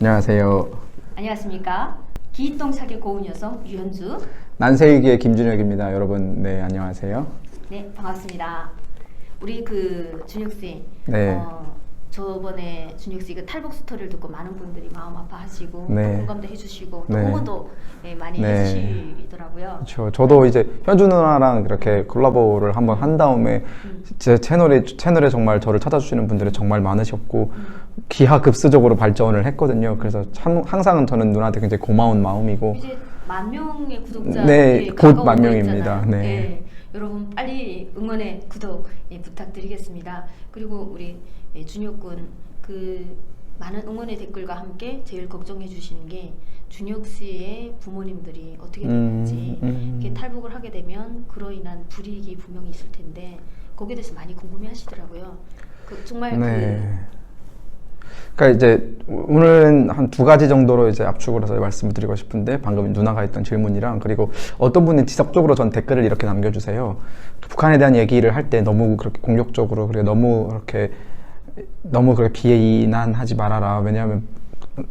안녕하세요. 안녕하십니까. 기이동 차기 고운 여성 유현주. 난세이기의 김준혁입니다. 여러분, 네, 안녕하세요. 네, 반갑습니다. 우리 준혁 씨, 네. 저번에 준혁 씨 탈북 스토리를 듣고 많은 분들이 마음 아파하시고 네. 또 공감도 해주시고 또 네. 응원도 많이 네. 해주시더라고요. 그렇죠. 저도 이제 현주 누나랑 이렇게 콜라보를 한번 한 다음에 제 채널에 정말 저를 찾아주시는 분들이 정말 많으셨고 기하급수적으로 발전을 했거든요. 그래서 참 항상 저는 누나한테 굉장히 고마운 마음이고 이제 10,000명의 구독자 네, 곧 10,000명입니다. 네. 네. 여러분 빨리 응원의 구독 부탁드리겠습니다. 그리고 우리 준혁 군 많은 응원의 댓글과 함께 제일 걱정해 주시는 게 준혁 씨의 부모님들이 어떻게 되는지 이렇게 탈북을 하게 되면 그로 인한 불이익이 분명히 있을 텐데 거기에 대해서 많이 궁금해 하시더라고요. 정말 네. 그러니까 이제 오늘은 한 2가지 정도로 이제 압축을 해서 말씀을 드리고 싶은데 방금 누나가 했던 질문이랑 그리고 어떤 분이 지속적으로 전 댓글을 이렇게 남겨주세요. 북한에 대한 얘기를 할 때 너무 그렇게 공격적으로 그리고 너무 그렇게 비난하지 말아라. 왜냐하면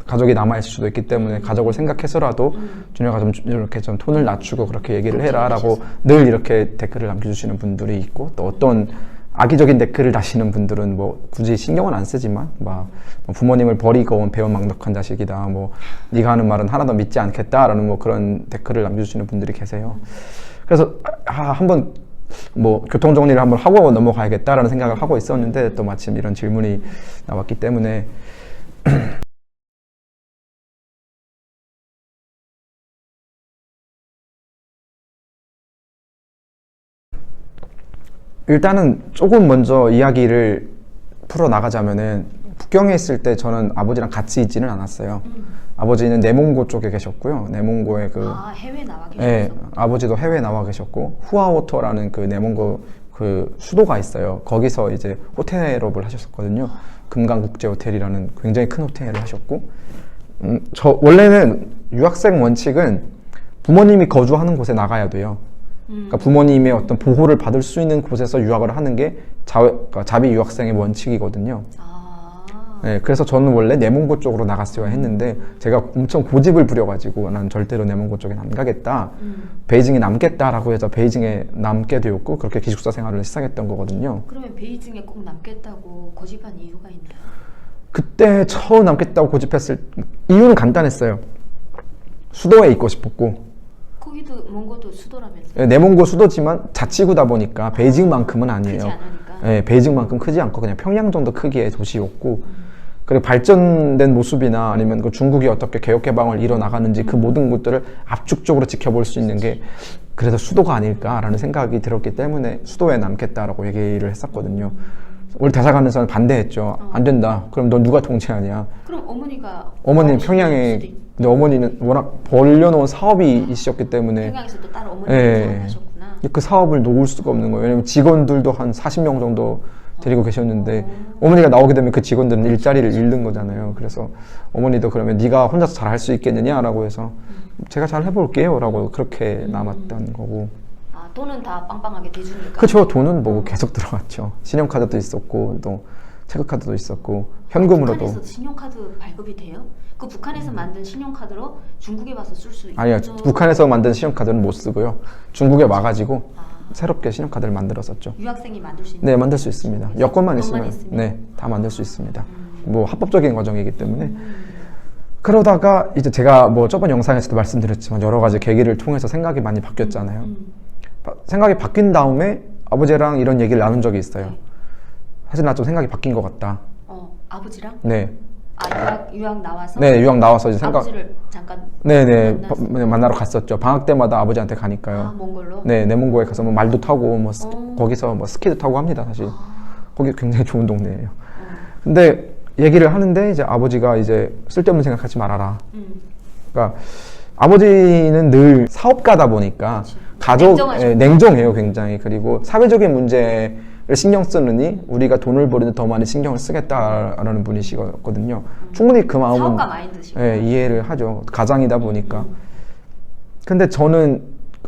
가족이 남아있을 수도 있기 때문에 가족을 생각해서라도 준혁아 좀 이렇게 좀 톤을 낮추고 그렇게 얘기를 해라 라고 늘 이렇게 댓글을 남겨주시는 분들이 있고 또 어떤 악의적인 댓글을 다시는 분들은 뭐 굳이 신경은 안 쓰지만 막 부모님을 버리고 온 배은망덕한 자식이다 뭐 네가 하는 말은 하나도 믿지 않겠다라는 뭐 그런 댓글을 남겨주시는 분들이 계세요. 그래서 한번 뭐 교통 정리를 한번 하고 넘어가야겠다라는 생각을 하고 있었는데 또 마침 이런 질문이 나왔기 때문에 일단은 조금 먼저 이야기를 풀어나가자면은 북경에 있을 때 저는 아버지랑 같이 있지는 않았어요. 아버지는 내몽고 쪽에 계셨고요. 내몽고에 해외 나와 계셨어? 네, 아버지도 해외에 나와 계셨고 후아오토라는 내몽고 수도가 있어요. 거기서 이제 호텔업을 하셨었거든요. 금강국제호텔이라는 굉장히 큰 호텔을 하셨고 원래는 유학생 원칙은 부모님이 거주하는 곳에 나가야 돼요. 그러니까 부모님의 어떤 보호를 받을 수 있는 곳에서 유학을 하는 게 자비 유학생의 원칙이거든요. 네, 그래서 저는 원래 내몽고 쪽으로 나갔어야 했는데 제가 엄청 고집을 부려가지고 난 절대로 내몽고 쪽엔 안 가겠다. 베이징에 남겠다라고 해서 베이징에 남게 되었고 그렇게 기숙사 생활을 시작했던 거거든요. 그러면 베이징에 꼭 남겠다고 고집한 이유가 있나요? 그때 처음 남겠다고 고집했을 이유는 간단했어요. 수도에 있고 싶었고 거기도 몽고도 수도라면서요? 네, 내몽고 수도지만 자치구다 보니까 베이징만큼은 아니에요. 크지 않으니까. 네, 베이징만큼 크지 않고 그냥 평양 정도 크기의 도시였고 그리고 발전된 모습이나 아니면 중국이 어떻게 개혁개방을 이뤄나가는지 그 모든 것들을 압축적으로 지켜볼 수 있는 게 그래서 수도가 아닐까라는 생각이 들었기 때문에 수도에 남겠다라고 얘기를 했었거든요. 우리 대사관에서는 반대했죠. 안 된다. 그럼 너 누가 통치하냐. 그럼 어머니는 평양에 근데 어머니는 워낙 벌려놓은 사업이 있으셨기 때문에 평양에서 또 따로 어머니가 하셨구나. 그 사업을 놓을 수가 없는 거예요. 왜냐면 직원들도 한 40명 정도 데리고 계셨는데 어머니가 나오게 되면 그 직원들은 일자리를 잃는 거잖아요. 그래서 어머니도 그러면 네가 혼자서 잘 할 수 있겠느냐라고 해서 제가 잘 해볼게요 라고 그렇게 남았던 거고. 돈은 다 빵빵하게 대주니까. 그렇죠. 돈은 뭐 계속 들어갔죠. 신용카드도 있었고 또 체크카드도 있었고 현금으로도. 북한에서 신용카드 발급이 돼요? 그 북한에서 만든 신용카드로 중국에 와서 쓸 수 있죠? 아니요. 북한에서 만든 신용카드는 못 쓰고요. 중국에 와가지고 새롭게 신용카드를 만들었었죠. 유학생이 만들 수 있는? 네, 만들 수 있습니다. 여권만 있으면 네, 다 만들 수 있습니다. 뭐 합법적인 과정이기 때문에. 그러다가 이제 제가 뭐 저번 영상에서도 말씀드렸지만 여러 가지 계기를 통해서 생각이 많이 바뀌었잖아요. 생각이 바뀐 다음에 아버지랑 이런 얘기를 나눈 적이 있어요. 사실 나 좀 생각이 바뀐 것 같다. 아버지랑? 네. 유학 나와서? 네, 유학 나와서 이제 아버지를 잠깐 네네 만나러 갔었죠. 방학 때마다 아버지한테 가니까요. 몽골로? 네, 내몽고에 가서 뭐 말도 타고 거기서 뭐 스키도 타고 합니다. 사실 거기 굉장히 좋은 동네예요. 근데 얘기를 하는데 이제 아버지가 이제 쓸데없는 생각하지 말아라. 그러니까 아버지는 늘 사업가다 보니까 냉정해요 굉장히. 그리고 사회적인 문제를 신경 쓰느니 우리가 돈을 벌이는 더 많이 신경을 쓰겠다라는 분이시거든요. 충분히 그 마음은 사업가 마인드시고 이해를 하죠. 가장이다 보니까. 근데 저는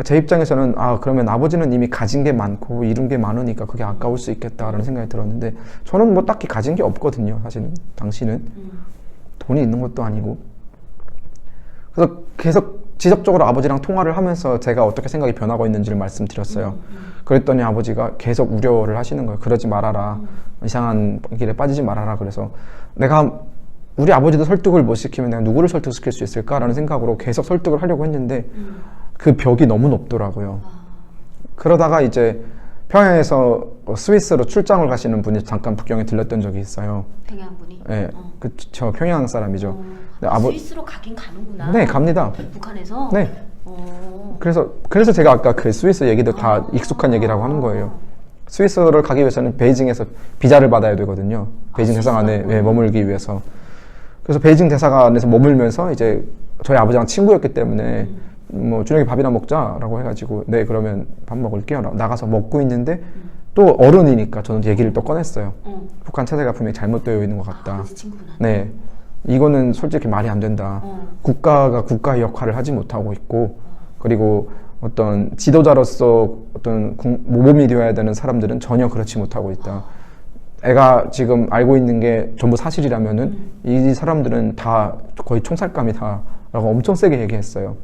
제 입장에서는 그러면 아버지는 이미 가진 게 많고 이룬 게 많으니까 그게 아까울 수 있겠다라는 생각이 들었는데 저는 뭐 딱히 가진 게 없거든요. 사실은 당신은 돈이 있는 것도 아니고. 그래서 계속 지속적으로 아버지랑 통화를 하면서 제가 어떻게 생각이 변하고 있는지를 말씀드렸어요. 그랬더니 아버지가 계속 우려를 하시는 거예요. 그러지 말아라. 이상한 길에 빠지지 말아라. 그래서 내가 우리 아버지도 설득을 못 시키면 내가 누구를 설득시킬 수 있을까라는 생각으로 계속 설득을 하려고 했는데 그 벽이 너무 높더라고요. 그러다가 이제 평양에서 스위스로 출장을 가시는 분이 잠깐 북경에 들렸던 적이 있어요. 평양 분이? 네, 저 평양 사람이죠. 근데 스위스로 가긴 가는구나. 네, 갑니다. 북한에서? 네. 그래서 제가 아까 그 스위스 얘기도 다 익숙한 얘기라고 하는 거예요. 스위스를 가기 위해서는 베이징에서 비자를 받아야 되거든요. 베이징 대사관 안에 머물기 위해서. 그래서 베이징 대사관에서 머물면서 이제 저희 아버지랑 친구였기 때문에 뭐 저녁에 밥이나 먹자라고 해가지고 네 그러면 밥 먹을게요. 나가서 먹고 있는데 또 어른이니까 저는 얘기를 또 꺼냈어요. 북한 체제가 분명히 잘못되어 있는 것 같다. 네, 이거는 솔직히 말이 안 된다. 국가가 국가의 역할을 하지 못하고 있고 그리고 어떤 지도자로서 어떤 모범이 되어야 되는 사람들은 전혀 그렇지 못하고 있다. 애가 지금 알고 있는 게 전부 사실이라면은 이 사람들은 다 거의 총살감이다 라고 엄청 세게 얘기했어요.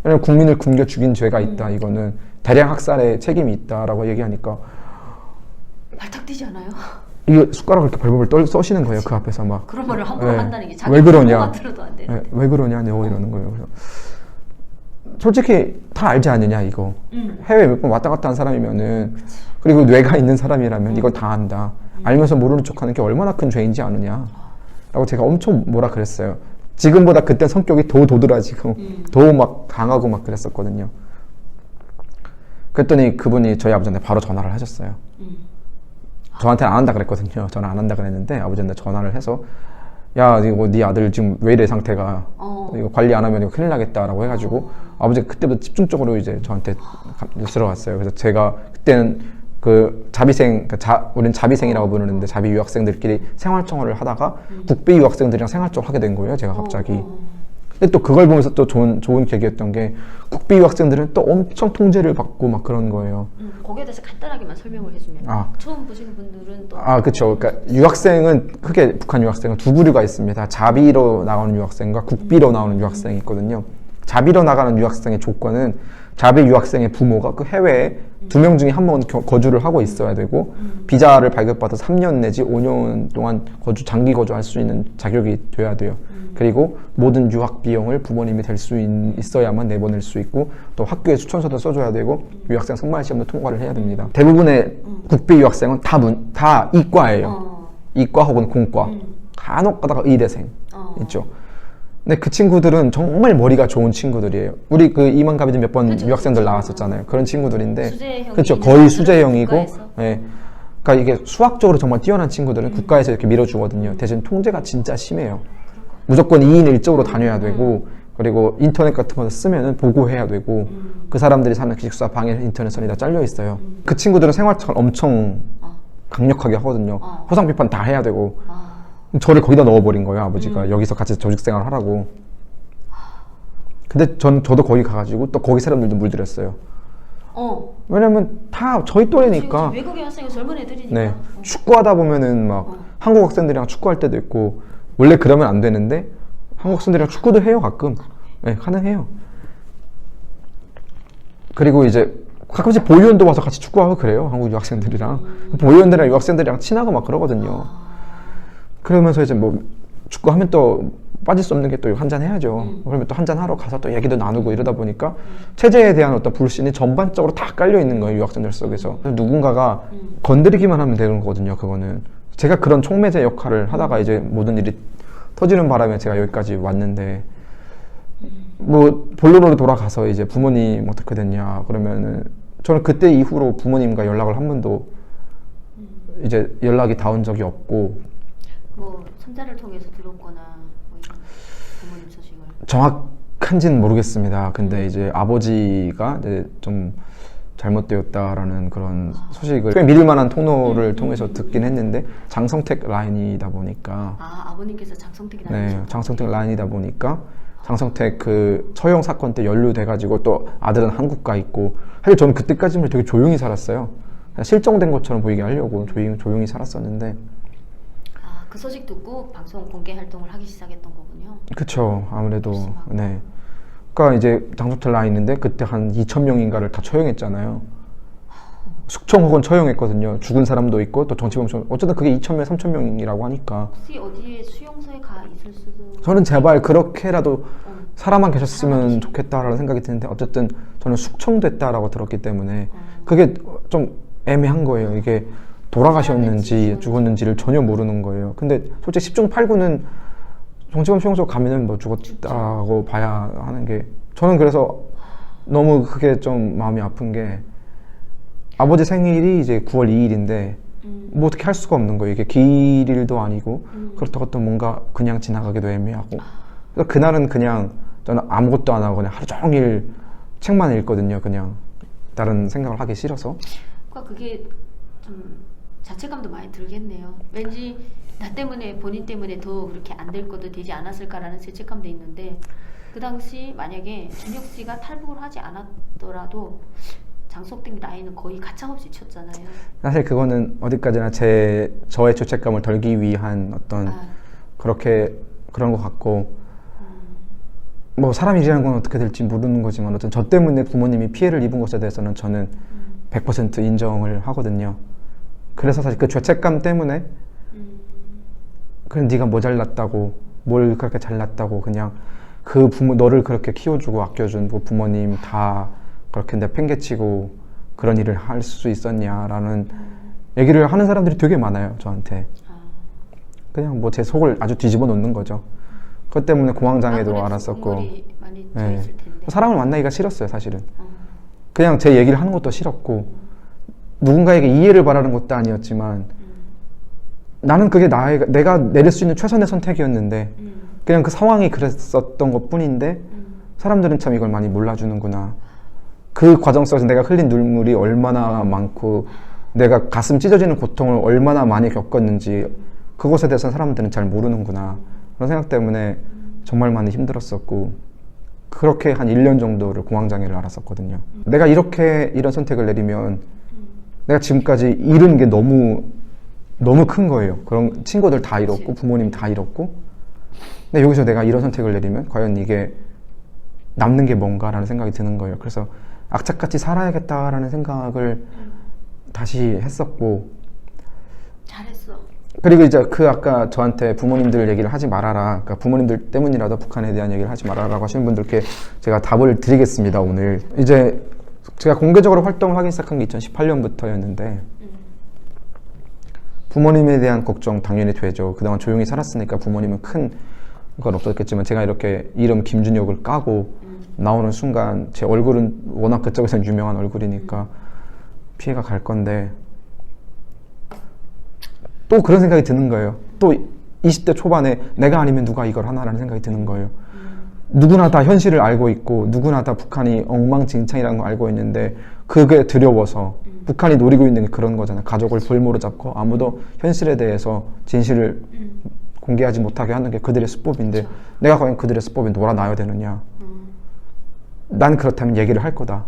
왜냐면 국민을 굶겨 죽인 죄가 있다. 이거는 대량 학살의 책임이 있다라고 얘기하니까 발탁 뛰지 않아요? 이게 숟가락을 이렇게 벌벌 써시는 거예요. 그 앞에서 막 그런 말을 함부로 한다는 게 자기 왜 그러냐? 들어도 안 되는데. 네, 왜 그러냐? 이러는 거예요. 그래서 솔직히 다 알지 않느냐 이거. 해외 몇 번 왔다 갔다 한 사람이면은 그리고 뇌가 있는 사람이라면 이걸 다 안다. 알면서 모르는 척하는 게 얼마나 큰 죄인지 아느냐. 라고 제가 엄청 뭐라 그랬어요. 지금보다 그때 성격이 더 도드라지고 더 막 강하고 막 그랬었거든요. 그랬더니 그분이 저희 아버지한테 바로 전화를 하셨어요. 저한테는 안 한다 그랬거든요. 저는 안 한다 그랬는데 아버지한테 전화를 해서 야 이거 네 아들 지금 왜 이래 상태가 이거 관리 안 하면 이거 큰일 나겠다라고 해가지고 아버지가 그때부터 집중적으로 이제 저한테 들어갔어요. 그래서 제가 그때는 그 자비생, 우린 자비생이라고 부르는데 자비 유학생들끼리 생활청어를 하다가 국비 유학생들이랑 생활청을 하게 된 거예요. 제가 갑자기. 근데 또 그걸 보면서 또 좋은 계기였던 게 국비 유학생들은 또 엄청 통제를 받고 막 그런 거예요. 거기에 대해서 간단하게만 설명을 해주면 처음 보시는 분들은 또 그렇죠. 그러니까 유학생은 크게 북한 유학생은 두 부류가 있습니다. 자비로 나오는 유학생과 국비로 나오는 유학생이 있거든요. 자비로 나가는 유학생의 조건은 자비 유학생의 부모가 그 해외에 2명 중에 1명은 거주를 하고 있어야 되고 비자를 발급받아서 3년 내지 5년 동안 장기 거주할 수 있는 자격이 돼야 돼요. 그리고 모든 유학 비용을 부모님이 될 수 있어야만 내보낼 수 있고 또 학교에 추천서도 써줘야 되고 유학생 선발 시험도 통과를 해야 됩니다. 대부분의 국비 유학생은 다 이과예요. 이과 혹은 공과. 간혹 가다가 의대생 있죠. 근데 그 친구들은 정말 머리가 좋은 친구들이에요. 우리 그 이만가비도 몇 번 유학생들 나왔었잖아요. 그런 친구들인데, 그렇죠. 거의 수재형이고, 예. 그러니까 이게 수학적으로 정말 뛰어난 친구들은 국가에서 이렇게 밀어주거든요. 대신 통제가 진짜 심해요. 무조건 2인 1적으로 다녀야 되고, 그리고 인터넷 같은 거 쓰면은 보고해야 되고, 그 사람들이 사는 기숙사 방에 인터넷선이 다 잘려 있어요. 그 친구들은 생활청을 엄청 강력하게 하거든요. 호상 비판 다 해야 되고. 저를 거기다 넣어버린 거예요. 아버지가 여기서 같이 조직생활을 하라고. 근데 저도 거기 가가지고 또 거기 사람들도 물들였어요. 왜냐면 다 저희 또래니까. 외국인 학생이 젊은 애들이니까. 네, 축구하다 보면은 막 한국 학생들이랑 축구할 때도 있고 원래 그러면 안 되는데 한국 학생들이랑 축구도 해요 가끔. 네, 가능해요. 그리고 이제 가끔씩 보위원도 와서 같이 축구하고 그래요. 한국 유학생들이랑. 보위원들이랑 유학생들이랑 친하고 막 그러거든요. 그러면서 이제 뭐 축구하면 또 빠질 수 없는 게 또 한잔 해야죠. 그러면 또 한잔 하러 가서 또 얘기도 나누고 이러다 보니까 체제에 대한 어떤 불신이 전반적으로 다 깔려 있는 거예요. 유학생들 속에서. 누군가가 건드리기만 하면 되는 거거든요. 그거는. 제가 그런 촉매제 역할을 하다가 이제 모든 일이 터지는 바람에 제가 여기까지 왔는데 뭐 본론으로 돌아가서 이제 부모님 어떻게 됐냐 그러면은 저는 그때 이후로 부모님과 연락을 한 번도 이제 연락이 닿은 적이 없고 뭐 손자를 통해서 들었거나 뭐 이런 부모님 소식을 정확한지는 모르겠습니다. 근데 이제 아버지가 이제 좀 잘못되었다라는 그런 소식을 꽤 믿을 만한 통로를 통해서 듣긴 했는데 장성택 라인이다 보니까 아버님께서 장성택이 네, 장성택 라인이다 보니까 장성택 그 처형 사건 때 연루돼가지고 또 아들은 한국 가 있고 사실 저는 그때까지는 되게 조용히 살았어요. 실종된 것처럼 보이게 하려고 조용히 살았었는데 그 소식 듣고 방송 공개 활동을 하기 시작했던 거군요. 그쵸. 아무래도 심하고. 네. 그러니까 이제 당첨자 나 있는데 그때 한 2,000명인가를 다 처형했잖아요. 숙청 혹은 처형했거든요. 죽은 사람도 있고 또 정치범 어쨌든 그게 2,000명, 3,000명이라고 하니까 혹시 어디에 수용소에 가 있을 수도. 저는 제발 그렇게라도 사람만 계셨으면 사람만 좋겠다라는 생각이 드는데 어쨌든 저는 숙청됐다라고 들었기 때문에 그게 좀 애매한 거예요. 이게 돌아가셨는지 죽었는지를 전혀 모르는 거예요. 근데 솔직히 10중 8구는 정치범 수용소 가면은 뭐 죽었다고 봐야 하는 게 저는 그래서 너무 그게 좀 마음이 아픈 게 아버지 생일이 이제 9월 2일인데 뭐 어떻게 할 수가 없는 거예요. 이게 기일도 아니고 그렇다고 또 뭔가 그냥 지나가기도 애매하고 그래서 그날은 그냥 저는 아무것도 안 하고 그냥 하루 종일 책만 읽거든요. 그냥 다른 생각을 하기 싫어서. 그러니까 그게 좀 자책감도 많이 들겠네요. 왠지 나 때문에 본인 때문에 더 그렇게 안 될 것도 되지 않았을까라는 죄책감도 있는데 그 당시 만약에 준혁 씨가 탈북을 하지 않았더라도 장석댕 라인은 거의 가차없이 쳤잖아요. 사실 그거는 어디까지나 저의 죄책감을 덜기 위한 어떤 그렇게 그런 것 같고 뭐 사람 일이라는 건 어떻게 될지 모르는 거지만 어쨌든 저 때문에 부모님이 피해를 입은 것에 대해서는 저는 100% 인정을 하거든요. 그래서 사실 그 죄책감 때문에 그럼 네가 뭐 잘났다고 뭘 그렇게 잘났다고 그냥 그 너를 그렇게 키워주고 아껴준 그 부모님 다 그렇게 내팽개치고 그런 일을 할 수 있었냐라는 얘기를 하는 사람들이 되게 많아요. 저한테 그냥 뭐 제 속을 아주 뒤집어 놓는 거죠. 그것 때문에 공황장애도 알았었고 많이 네. 있을 텐데. 사람을 만나기가 싫었어요. 사실은 그냥 제 얘기를 하는 것도 싫었고 누군가에게 이해를 바라는 것도 아니었지만 나는 그게 내가 내릴 수 있는 최선의 선택이었는데 그냥 그 상황이 그랬었던 것 뿐인데 사람들은 참 이걸 많이 몰라주는구나. 그 과정 속에서 내가 흘린 눈물이 얼마나 많고 내가 가슴 찢어지는 고통을 얼마나 많이 겪었는지 그것에 대해서는 사람들은 잘 모르는구나. 그런 생각 때문에 정말 많이 힘들었었고 그렇게 한 1년 정도를 공황장애를 앓았었거든요. 내가 이런 선택을 내리면 내가 지금까지 잃은 게 너무 큰 거예요. 그런 친구들 다 잃었고 부모님 다 잃었고 근데 여기서 내가 이런 선택을 내리면 과연 이게 남는 게 뭔가라는 생각이 드는 거예요. 그래서 악착같이 살아야겠다라는 생각을 다시 했었고 잘했어. 그리고 이제 아까 저한테 부모님들 얘기를 하지 말아라. 그러니까 부모님들 때문이라도 북한에 대한 얘기를 하지 말아라고 하시는 분들께 제가 답을 드리겠습니다. 오늘 이제 제가 공개적으로 활동을 하기 시작한 게 2018년부터였는데 부모님에 대한 걱정 당연히 되죠. 그동안 조용히 살았으니까 부모님은 큰 건 없었겠지만 제가 이렇게 이름 김준혁을 까고 나오는 순간 제 얼굴은 워낙 그쪽에서는 유명한 얼굴이니까 피해가 갈 건데 또 그런 생각이 드는 거예요. 또 20대 초반에 내가 아니면 누가 이걸 하나라는 생각이 드는 거예요. 누구나 다 현실을 알고 있고 누구나 다 북한이 엉망진창이라는 걸 알고 있는데 그게 두려워서 북한이 노리고 있는 게 그런 거잖아요. 가족을 볼모로 잡고 아무도 현실에 대해서 진실을 공개하지 못하게 하는 게 그들의 수법인데 내가 과연 그들의 수법에 놀아나야 되느냐. 난 그렇다면 얘기를 할 거다.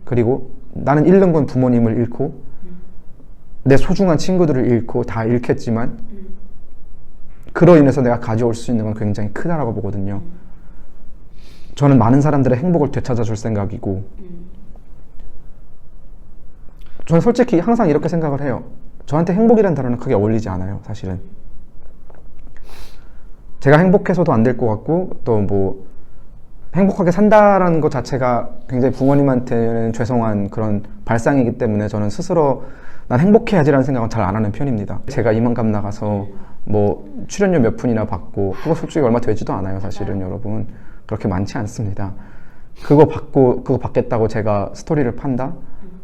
그리고 나는 잃는 건 부모님을 잃고 내 소중한 친구들을 잃고 다 잃겠지만 그로 인해서 내가 가져올 수 있는 건 굉장히 크다라고 보거든요. 저는 많은 사람들의 행복을 되찾아 줄 생각이고 저는 솔직히 항상 이렇게 생각을 해요. 저한테 행복이라는 단어는 크게 어울리지 않아요. 사실은 제가 행복해서도 안 될 것 같고 또 뭐 행복하게 산다라는 것 자체가 굉장히 부모님한테는 죄송한 그런 발상이기 때문에 저는 스스로 난 행복해야지라는 생각은 잘 안 하는 편입니다. 제가 이만감 나가서 뭐 출연료 몇 푼이나 받고 그거 솔직히 얼마 되지도 않아요. 사실은 여러분 그렇게 많지 않습니다. 그거 받겠다고 제가 스토리를 판다?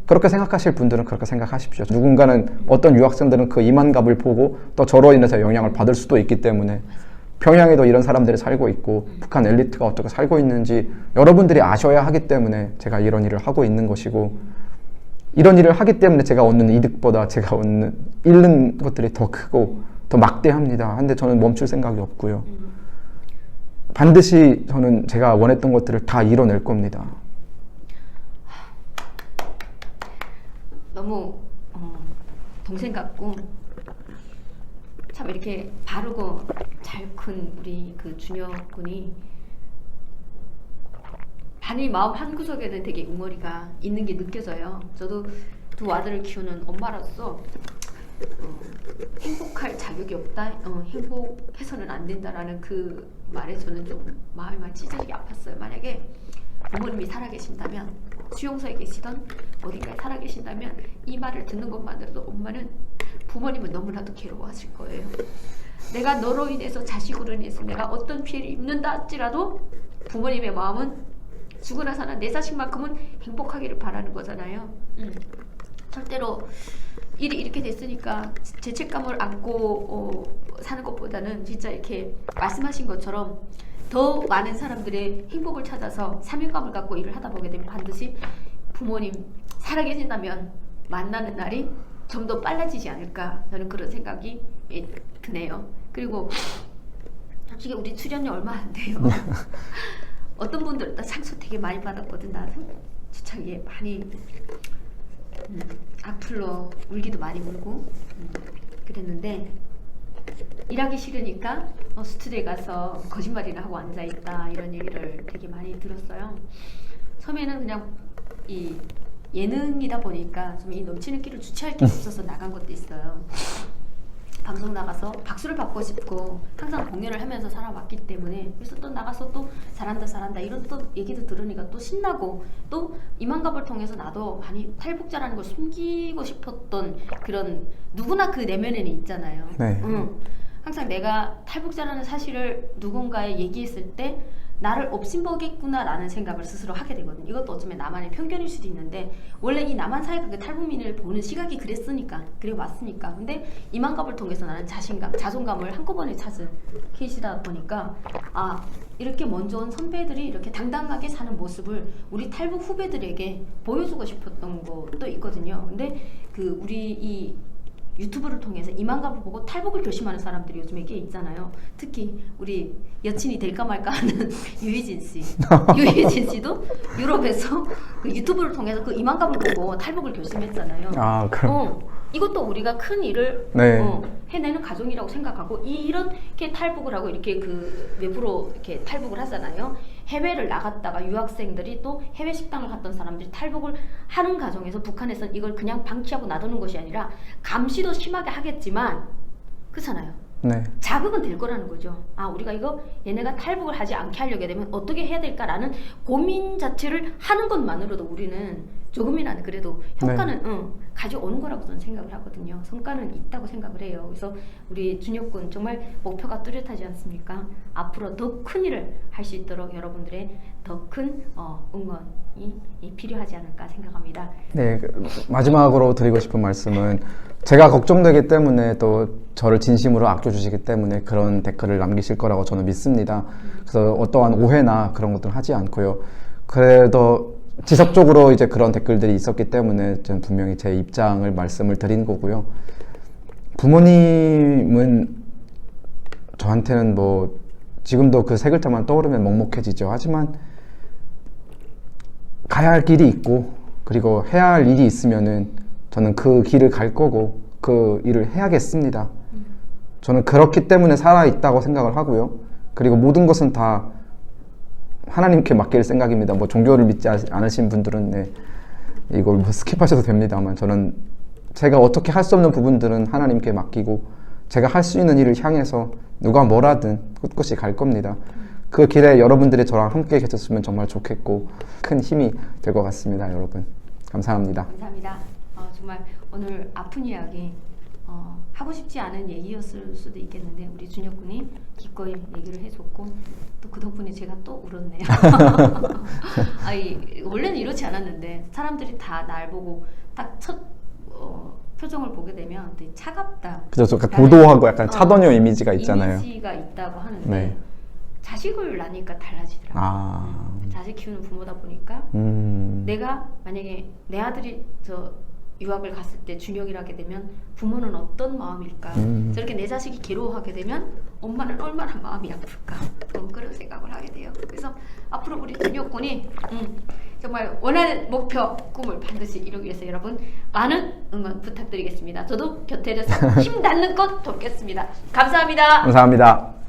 그렇게 생각하실 분들은 그렇게 생각하십시오. 누군가는 어떤 유학생들은 그 이만갑을 보고 또 저로 인해서 영향을 받을 수도 있기 때문에 평양에도 이런 사람들이 살고 있고 북한 엘리트가 어떻게 살고 있는지 여러분들이 아셔야 하기 때문에 제가 이런 일을 하고 있는 것이고 이런 일을 하기 때문에 제가 얻는 이득보다 제가 잃는 것들이 더 크고 더 막대합니다. 근데 저는 멈출 생각이 없고요. 반드시 저는 제가 원했던 것들을 다 이뤄낼 겁니다. 너무 동생 같고 참 이렇게 바르고 잘 큰 우리 그 준혁 군이 반이 마음 한구석에는 되게 응어리가 있는 게 느껴져요. 저도 두 아들을 키우는 엄마로서 행복할 자격이 없다, 행복해서는 안 된다라는 그 말에 저는 좀 마음이 많이 찢어지게 아팠어요. 만약에 부모님이 살아계신다면, 수용소에 계시던 어딘가에 살아계신다면 이 말을 듣는 것만으로도 엄마는, 부모님은 너무나도 괴로워하실 거예요. 내가 너로 인해서, 자식으로 인해서 내가 어떤 피해를 입는다 할지라도 부모님의 마음은 죽고 나서는 내 자식만큼은 행복하기를 바라는 거잖아요. 절대로 일이 이렇게 됐으니까 죄책감을 안고 사는 것보다는 진짜 이렇게 말씀하신 것처럼 더 많은 사람들의 행복을 찾아서 사명감을 갖고 일을 하다 보게 되면 반드시 부모님 살아계신다면 만나는 날이 좀 더 빨라지지 않을까, 저는 그런 생각이 드네요. 그리고 솔직히 우리 출연료 얼마 안 돼요. 어떤 분들은 나 상처 되게 많이 받았거든. 나도 진짜 이게 많이 악플로 울기도 많이 울고 그랬는데, 일하기 싫으니까 스튜디오에 가서 거짓말이나 하고 앉아있다 이런 얘기를 되게 많이 들었어요. 처음에는 그냥 이 예능이다 보니까 좀 이 넘치는 끼를 주체할 게 없어서 나간 것도 있어요. 방송 나가서 박수를 받고 싶고 항상 공연을 하면서 살아왔기 때문에, 그래서 또 나가서 또 잘한다 이런 또 얘기도 들으니까 또 신나고, 또 이만갑을 통해서 나도 많이 탈북자라는 걸 숨기고 싶었던 그런, 누구나 그 내면에는 있잖아요. 네. 항상 내가 탈북자라는 사실을 누군가에 얘기했을 때 나를 업신보겠구나라는 생각을 스스로 하게 되거든요. 이것도 어쩌면 나만의 편견일 수도 있는데, 원래 이 남한 사회가 그 탈북민을 보는 시각이 그랬으니까, 그래 왔으니까. 근데 이만갑을 통해서 나는 자신감, 자존감을 한꺼번에 찾은 케이스다 보니까, 아, 이렇게 먼저 온 선배들이 이렇게 당당하게 사는 모습을 우리 탈북 후배들에게 보여주고 싶었던 것도 있거든요. 근데 그 우리 이 유튜브를 통해서 이만갑을 보고 탈북을 결심하는 사람들이 요즘에 꽤 있잖아요. 특히 우리 여친이 될까 말까 하는 유희진 씨. 유희진 씨도 유럽에서 그 유튜브를 통해서 그 이만갑을 보고 탈북을 결심했잖아요. 아, 그럼. 이것도 우리가 큰 일을 네. 해내는 가정이라고 생각하고, 이렇게 탈북을 하고 이렇게 그 외부로 이렇게 탈북을 하잖아요. 해외를 나갔다가 유학생들이 또 해외 식당을 갔던 사람들이 탈북을 하는 과정에서 북한에서는 이걸 그냥 방치하고 놔두는 것이 아니라 감시도 심하게 하겠지만, 그렇잖아요. 네. 자극은 될 거라는 거죠. 아, 우리가 이거 얘네가 탈북을 하지 않게 하려게 되면 어떻게 해야 될까라는 고민 자체를 하는 것만으로도 우리는 조금이라는 그래도 효과는 가져오는 거라고 저는 생각을 하거든요. 성과는 있다고 생각을 해요. 그래서 우리 준혁 군 정말 목표가 뚜렷하지 않습니까? 앞으로 더 큰 일을 할 수 있도록 여러분들의 더 큰 응원이 필요하지 않을까 생각합니다. 네, 마지막으로 드리고 싶은 말씀은, 제가 걱정되기 때문에 또 저를 진심으로 아껴주시기 때문에 그런 댓글을 남기실 거라고 저는 믿습니다. 그래서 어떠한 오해나 그런 것들 하지 않고요. 그래도 지속적으로 이제 그런 댓글들이 있었기 때문에 저는 분명히 제 입장을 말씀을 드린 거고요. 부모님은 저한테는 뭐 지금도 그 세 글자만 떠오르면 먹먹해지죠. 하지만 가야 할 길이 있고, 그리고 해야 할 일이 있으면은 저는 그 길을 갈 거고 그 일을 해야겠습니다. 저는 그렇기 때문에 살아있다고 생각을 하고요. 그리고 모든 것은 다 하나님께 맡길 생각입니다. 뭐 종교를 믿지 않으신 분들은 이걸 뭐 스킵하셔도 됩니다만, 저는 제가 어떻게 할 수 없는 부분들은 하나님께 맡기고 제가 할 수 있는 일을 향해서 누가 뭐라든 꿋꿋이 갈 겁니다. 그 길에 여러분들이 저랑 함께 계셨으면 정말 좋겠고 큰 힘이 될 것 같습니다. 여러분 감사합니다. 감사합니다. 정말 오늘 아픈 이야기, 하고 싶지 않은 얘기였을 수도 있겠는데 우리 준혁 군이 기꺼이 얘기를 해줬고, 또 그 덕분에 제가 또 울었네요. 원래는 이렇지 않았는데 사람들이 다 날 보고 딱 첫 표정을 보게 되면 되게 차갑다. 그죠, 약간 도도하고 약간 차도녀 이미지가 있잖아요. 이미지가 있다고 하는데, 네. 자식을 낳으니까 달라지더라고요. 자식 키우는 부모다 보니까 내가 만약에 내 아들이 유학을 갔을 때 준혁이를 하게 되면 부모는 어떤 마음일까? 저렇게 내 자식이 괴로워하게 되면 엄마는 얼마나 마음이 아플까? 그런 생각을 하게 돼요. 그래서 앞으로 우리 준혁 군이 정말 원하는 목표, 꿈을 반드시 이루기 위해서 여러분 많은 응원 부탁드리겠습니다. 저도 곁에 서서 힘 닿는 것 돕겠습니다. 감사합니다. 감사합니다.